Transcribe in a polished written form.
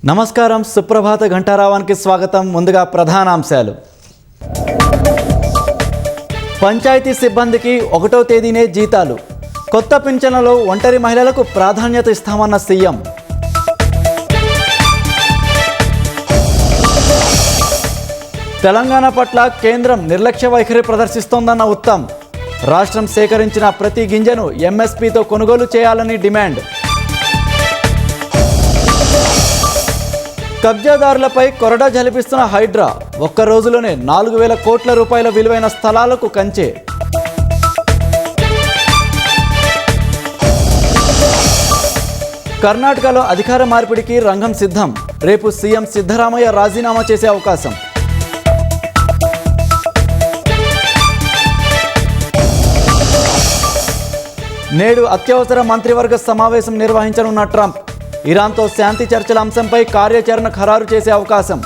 నమస్కారం, సుప్రభాత ఘంటారావానికి స్వాగతం. ముందుగా ప్రధానాంశాలు. పంచాయతీ సిబ్బందికి 1వ తేదీనే జీతాలు. కొత్త పింఛన్లలో ఒంటరి మహిళలకు ప్రాధాన్యత ఇస్తామన్న సీఎం. తెలంగాణ పట్ల కేంద్రం నిర్లక్ష్య వైఖరి ప్రదర్శిస్తోందన్న ఉత్తమ్. రాష్ట్రం సేకరించిన ప్రతి గింజను ఎంఎస్పీతో కొనుగోలు చేయాలని డిమాండ్. కబ్జాదారులపై కొరడా జలిపిస్తున్న హైడ్రా. ఒక్క రోజులోనే 4,000 కోట్ల రూపాయల విలువైన స్థలాలకు కంచె. కర్ణాటకలో అధికార మార్పిడికి రంగం సిద్ధం. రేపు సీఎం సిద్ధరామయ్య రాజీనామా చేసే అవకాశం. నేడు అత్యవసర మంత్రివర్గ సమావేశం నిర్వహించనున్న ట్రంప్. ఇరాన్తో శాంతి చర్చల అంశంపై కార్యాచరణ ఖరారు చేసే అవకాశం.